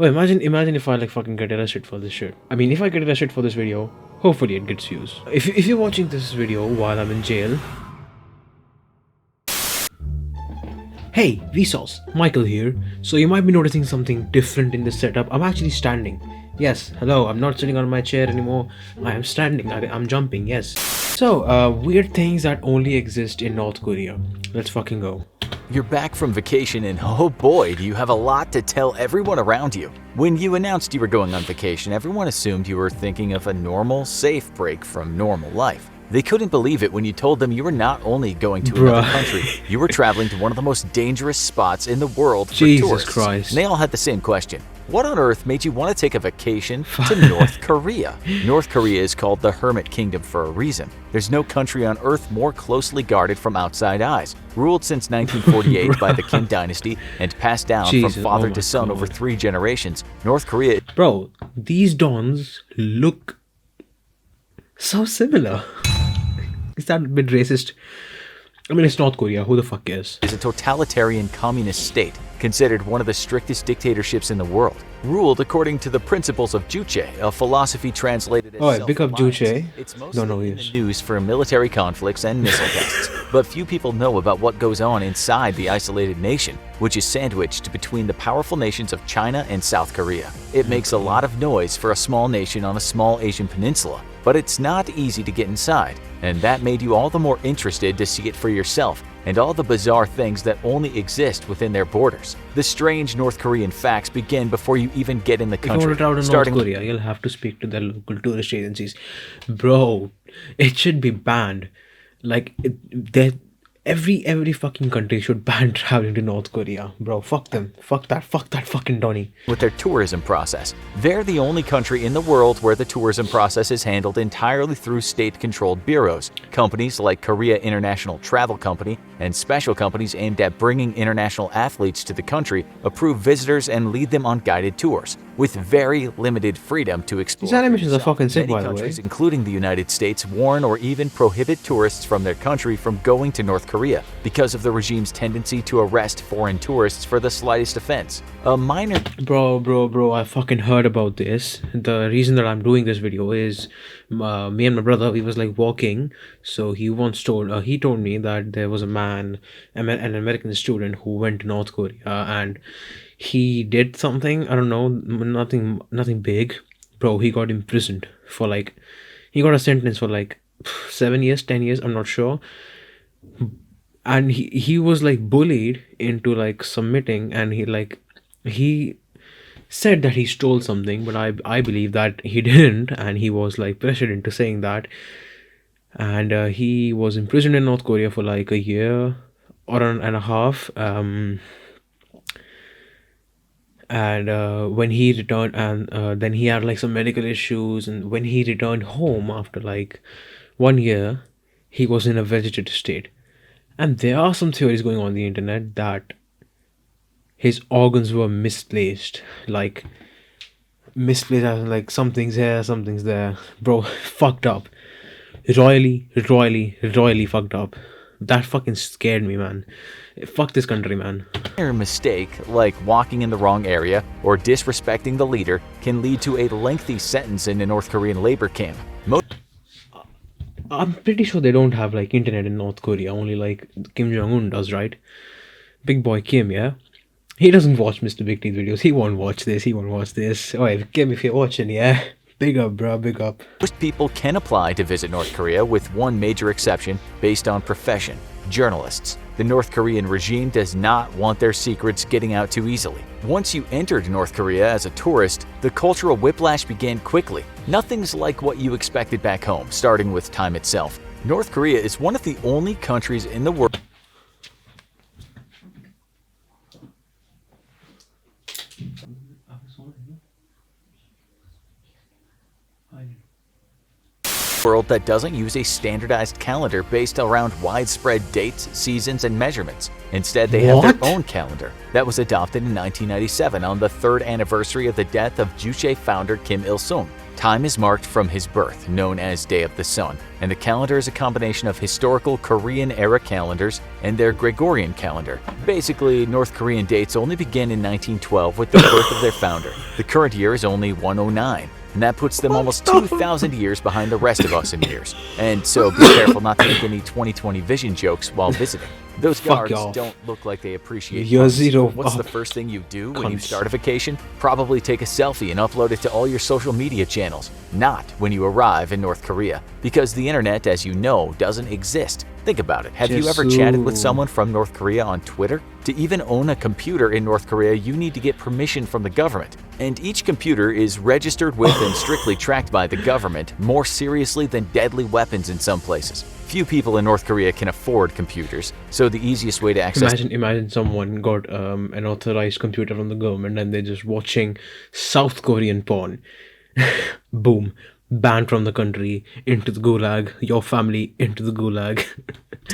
Oh, imagine if I like fucking get arrested for this shit. I mean, if I get arrested for this video, hopefully it gets views. If you're watching this video while I'm in jail. Hey, Vsauce, Michael here. So you might be noticing something different in this setup. I'm actually standing. Yes, hello, I'm not sitting on my chair anymore. I am standing, I'm jumping, yes. So, weird things that only exist in North Korea. Let's fucking go. You're back from vacation and oh boy, do you have a lot to tell everyone around you. When you announced you were going on vacation, everyone assumed you were thinking of a normal, safe break from normal life. They couldn't believe it when you told them you were not only going to another country, you were traveling to one of the most dangerous spots in the world for Jesus tourists. Christ. And they all had the same question. What on earth made you want to take a vacation to North Korea? North Korea is called the Hermit Kingdom for a reason. There's no country on earth more closely guarded from outside eyes. Ruled since 1948 by the Kim dynasty and passed down from father to son over 3 generations, North Korea... Bro, these dons look so similar. Is that a bit racist? I mean, it's North Korea, who the fuck cares? Is a totalitarian communist state, considered one of the strictest dictatorships in the world. Ruled according to the principles of Juche, a philosophy translated as oh, pick up Juche. It's mostly in the news for military conflicts and missile tests. But few people know about what goes on inside the isolated nation, which is sandwiched between the powerful nations of China and South Korea. It makes a lot of noise for a small nation on a small Asian peninsula, but it's not easy to get inside, and that made you all the more interested to see it for yourself and all the bizarre things that only exist within their borders. The strange North Korean facts begin before you even get in the country. If you want to travel to North Korea, you'll have to speak to their local tourist agencies. Bro, it should be banned. Like, every fucking country should ban traveling to North Korea. Bro, fuck them. Fuck that fucking Donnie. With their tourism process. They're the only country in the world where the tourism process is handled entirely through state-controlled bureaus. Companies like Korea International Travel Company and special companies aimed at bringing international athletes to the country approve visitors and lead them on guided tours, with very limited freedom to explore. These animations are fucking sick, Many by the way. countries, including the United States, warn or even prohibit tourists from their country from going to North Korea because of the regime's tendency to arrest foreign tourists for the slightest offense. A minor... Bro, I fucking heard about this. The reason that I'm doing this video is me and my brother, we was like walking, so he told me that there was a man, an American student who went to North Korea and he did something, I don't know, nothing big. Bro, he got imprisoned for like, he got a sentence for like 7 years, 10 years, I'm not sure. And he was like bullied into like submitting, and he said that he stole something, but I believe that he didn't, and he was like pressured into saying that. And he was imprisoned in North Korea for like a year or and a half. And when he returned, and then he had like some medical issues, and when he returned home after like 1 year, he was in a vegetative state. And there are some theories going on the internet that his organs were misplaced, like misplaced as like something's here, something's there. Bro, fucked up. Royally fucked up. That fucking scared me, man. Fuck this country, man. A mistake, like walking in the wrong area or disrespecting the leader, can lead to a lengthy sentence in a North Korean labor camp. I'm pretty sure they don't have like internet in North Korea, only like Kim Jong-un does, right? Big boy Kim, yeah? He doesn't watch Mr. Big Teeth videos. He won't watch this. Alright, Kim, if you're watching, yeah? Big up, bro, big up. Most people can apply to visit North Korea, with one major exception based on profession: journalists. The North Korean regime does not want their secrets getting out too easily. Once you entered North Korea as a tourist, the cultural whiplash began quickly. Nothing's like what you expected back home, starting with time itself. North Korea is one of the only countries in the world that doesn't use a standardized calendar based around widespread dates, seasons, and measurements. Instead, they have their own calendar that was adopted in 1997 on the 3rd anniversary of the death of Juche founder Kim Il-sung. Time is marked from his birth, known as Day of the Sun, and the calendar is a combination of historical Korean-era calendars and their Gregorian calendar. Basically, North Korean dates only begin in 1912 with the birth of their founder. The current year is only 109, and that puts them almost 2,000 years behind the rest of us in years. And so be careful not to make any 2020 vision jokes while visiting. Those Fuck guards off. don't look like they appreciate You're puns. zero What's the up. first thing you do when you Cunts. start a vacation? Probably take a selfie and upload it to all your social media channels. Not when you arrive in North Korea, because the internet, as you know, doesn't exist. Think about it. Have you ever chatted with someone from North Korea on Twitter? To even own a computer in North Korea, you need to get permission from the government. And each computer is registered with and strictly tracked by the government, more seriously than deadly weapons in some places. Few people in North Korea can afford computers, so the easiest way to access Imagine someone got an authorized computer from the government and they're just watching South Korean porn. Boom. Banned from the country, into the gulag, your family into the gulag.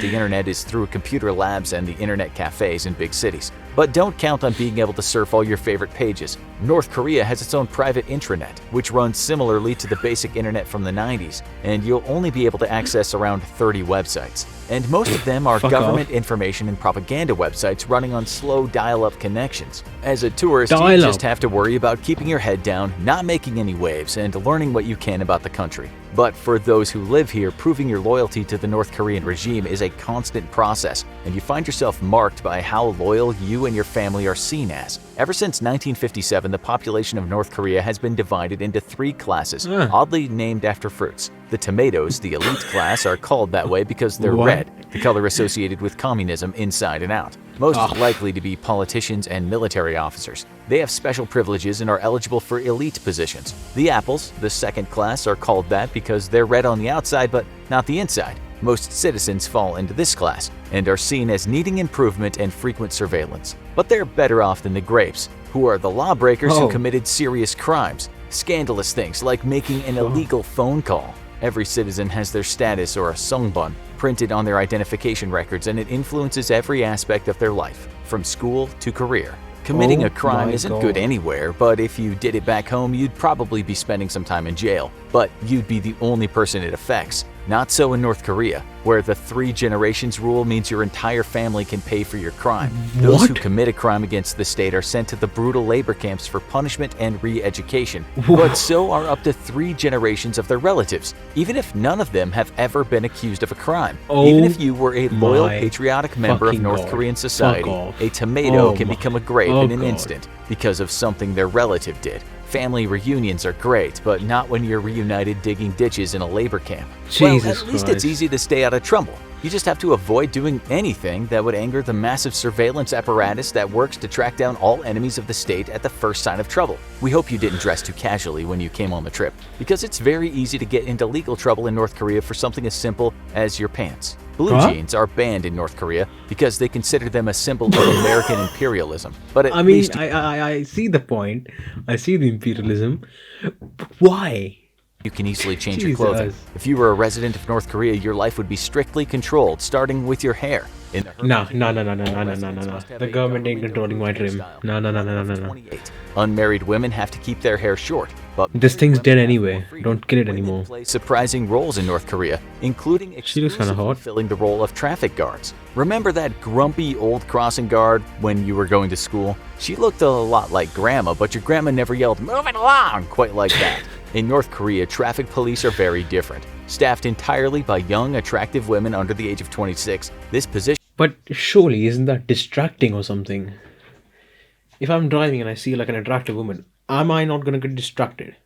the internet is through computer labs and the internet cafes in big cities. But don't count on being able to surf all your favorite pages. North Korea has its own private intranet, which runs similarly to the basic internet from the 90s, and you'll only be able to access around 30 websites. And most of them are Fuck government off. information and propaganda websites running on slow dial-up connections. As a tourist, you Dial-up. just have to worry about keeping your head down, not making any waves, and learning what you can about the country. But for those who live here, proving your loyalty to the North Korean regime is a constant process, and you find yourself marked by how loyal you and your family are seen as. Ever since 1957, the population of North Korea has been divided into 3 classes, oddly named after fruits. The tomatoes, the elite class, are called that way because they're What? red, the color associated with communism inside and out. Most likely to be politicians and military officers. They have special privileges and are eligible for elite positions. The apples, the second class, are called that because they're red on the outside but not the inside. Most citizens fall into this class and are seen as needing improvement and frequent surveillance. But they're better off than the grapes, who are the lawbreakers who committed serious crimes, scandalous things like making an illegal phone call. Every citizen has their status or a sungbun printed on their identification records, and it influences every aspect of their life, from school to career. Committing a crime isn't good anywhere, but if you did it back home, you'd probably be spending some time in jail. But you'd be the only person it affects. Not so in North Korea, where the 3 generations rule means your entire family can pay for your crime. Those who commit a crime against the state are sent to the brutal labor camps for punishment and re-education. But so are up to 3 generations of their relatives, even if none of them have ever been accused of a crime. Even if you were a loyal, patriotic member of North Korean society, a tomato can become a grape in an instant because of something their relative did. Family reunions are great, but not when you're reunited digging ditches in a labor camp. Well, at least it's easy to stay out of trouble. You just have to avoid doing anything that would anger the massive surveillance apparatus that works to track down all enemies of the state at the first sign of trouble. We hope you didn't dress too casually when you came on the trip, because it's very easy to get into legal trouble in North Korea for something as simple as your pants. Blue jeans are banned in North Korea because they consider them a symbol of American imperialism. But I mean, I see the point. I see the imperialism. But why? you can easily change your clothing. If you were a resident of North Korea, your life would be strictly controlled, starting with your hair. No. The government ain't controlling my trim. No. Unmarried women have to keep their hair short, but This thing's dead anyway. Don't kill it anymore. play surprising roles in North Korea, including She looks kinda hot. filling the role of traffic guards. Remember that grumpy old crossing guard when you were going to school? She looked a lot like grandma, but your grandma never yelled, "Move it along," quite like that. In North Korea, traffic police are very different. Staffed entirely by young, attractive women under the age of 26, this position But surely, isn't that distracting or something? If I'm driving and I see like an attractive woman, am I not gonna get distracted?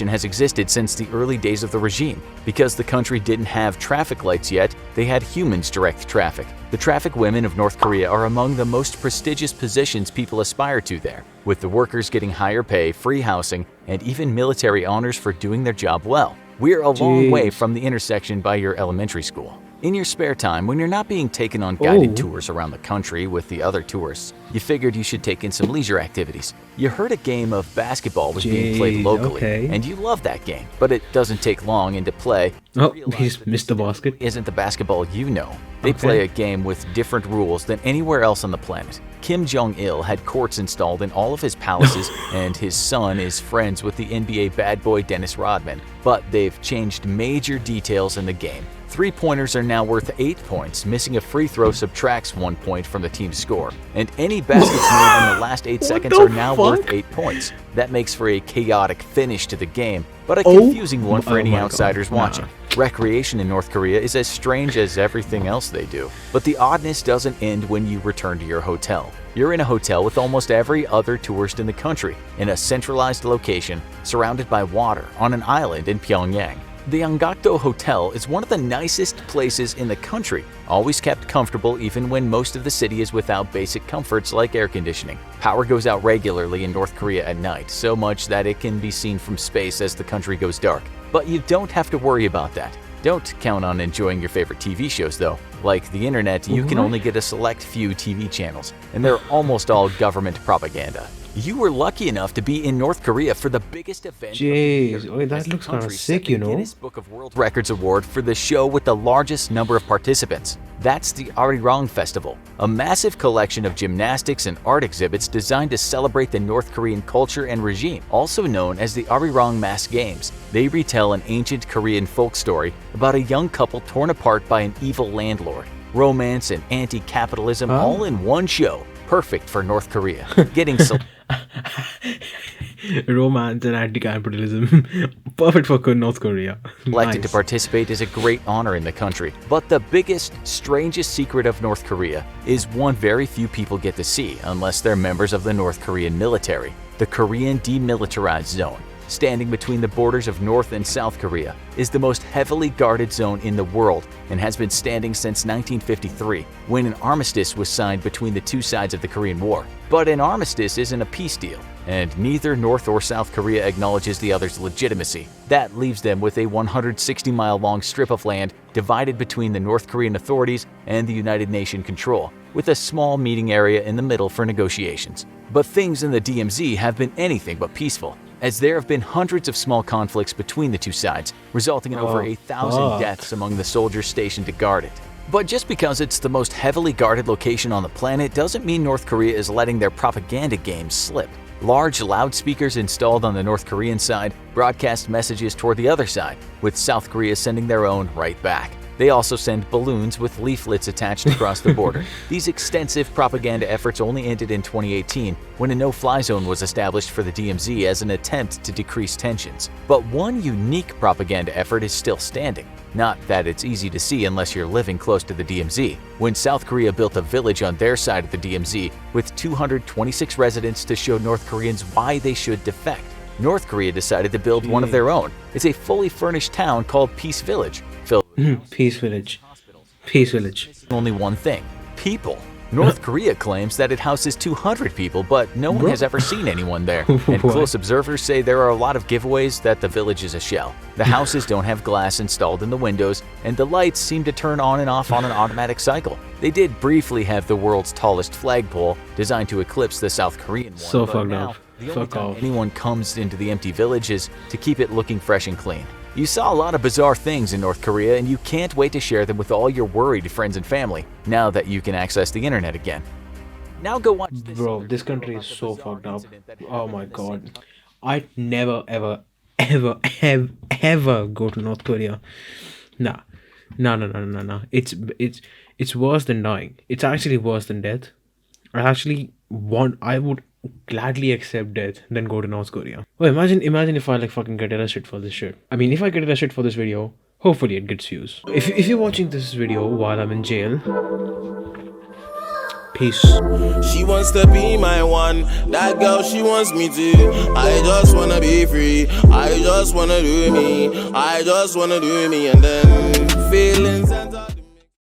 has existed since the early days of the regime. Because the country didn't have traffic lights yet, they had humans direct traffic. The traffic women of North Korea are among the most prestigious positions people aspire to there, with the workers getting higher pay, free housing, and even military honors for doing their job well. We're a long way from the intersection by your elementary school. In your spare time, when you're not being taken on guided tours around the country with the other tourists, you figured you should take in some leisure activities. You heard a game of basketball was being played locally, and you love that game, but it doesn't take long into play. Oh, he's missed the basket. Isn't the basketball you know. They play a game with different rules than anywhere else on the planet. Kim Jong-il had courts installed in all of his palaces, and his son is friends with the NBA bad boy Dennis Rodman. But they've changed major details in the game. Three-pointers are now worth 8 points. Missing a free throw subtracts 1 point from the team's score. And any baskets made in the last 8 seconds are now worth 8 points. That makes for a chaotic finish to the game, but a confusing one for any outsiders watching. Recreation in North Korea is as strange as everything else they do. But the oddness doesn't end when you return to your hotel. You're in a hotel with almost every other tourist in the country, in a centralized location, surrounded by water, on an island in Pyongyang. The Yangakdo Hotel is one of the nicest places in the country, always kept comfortable even when most of the city is without basic comforts like air conditioning. Power goes out regularly in North Korea at night, so much that it can be seen from space as the country goes dark. But you don't have to worry about that. Don't count on enjoying your favorite TV shows though. Like the internet, you can only get a select few TV channels, and they're almost all government propaganda. You were lucky enough to be in North Korea for the biggest event. Jeez, oh, that looks kind of sick, you know. Guinness Book of World Records Award for the show with the largest number of participants. That's the Arirang Festival, a massive collection of gymnastics and art exhibits designed to celebrate the North Korean culture and regime, also known as the Arirang Mass Games. They retell an ancient Korean folk story about a young couple torn apart by an evil landlord. Romance and anti-capitalism all in one show. Perfect for North Korea. Getting Romance and anti-capitalism. Perfect for North Korea. Elected to participate is a great honor in the country. But the biggest, strangest secret of North Korea is one very few people get to see unless they're members of the North Korean military, the Korean Demilitarized Zone. Standing between the borders of North and South Korea, is the most heavily guarded zone in the world and has been standing since 1953, when an armistice was signed between the two sides of the Korean War. But an armistice isn't a peace deal, and neither North or South Korea acknowledges the other's legitimacy. That leaves them with a 160-mile-long strip of land divided between the North Korean authorities and the United Nations control, with a small meeting area in the middle for negotiations. But things in the DMZ have been anything but peaceful, as there have been hundreds of small conflicts between the two sides, resulting in over 1,000 deaths among the soldiers stationed to guard it. But just because it's the most heavily guarded location on the planet doesn't mean North Korea is letting their propaganda games slip. Large loudspeakers installed on the North Korean side broadcast messages toward the other side, with South Korea sending their own right back. They also send balloons with leaflets attached across the border. These extensive propaganda efforts only ended in 2018 when a no-fly zone was established for the DMZ as an attempt to decrease tensions. But one unique propaganda effort is still standing. Not that it's easy to see unless you're living close to the DMZ. When South Korea built a village on their side of the DMZ with 226 residents to show North Koreans why they should defect, North Korea decided to build one of their own. It's a fully furnished town called Peace Village. Peace Village. Peace Village. Only one thing: people. North Korea claims that it houses 200 people, but no one has ever seen anyone there. And close observers say there are a lot of giveaways that the village is a shell. The houses don't have glass installed in the windows, and the lights seem to turn on and off on an automatic cycle. They did briefly have the world's tallest flagpole, designed to eclipse the South Korean one. So fucked up. The only time anyone comes into the empty village is to keep it looking fresh and clean. You saw a lot of bizarre things in North Korea, and you can't wait to share them with all your worried friends and family, now that you can access the internet again. Now go watch this. Bro, this country is so fucked up. Oh my god. I'd never, ever go to North Korea. Nah. No. It's worse than dying. It's actually worse than death. I would gladly accept death than go to North Korea. Well, imagine if I like fucking get arrested for this shit. I mean, if I get arrested for this video, hopefully it gets views. If you're watching this video while I'm in jail, peace. She wants to be my one. That girl, she wants me to. I just wanna be free. I just wanna do me. I just wanna do me, and then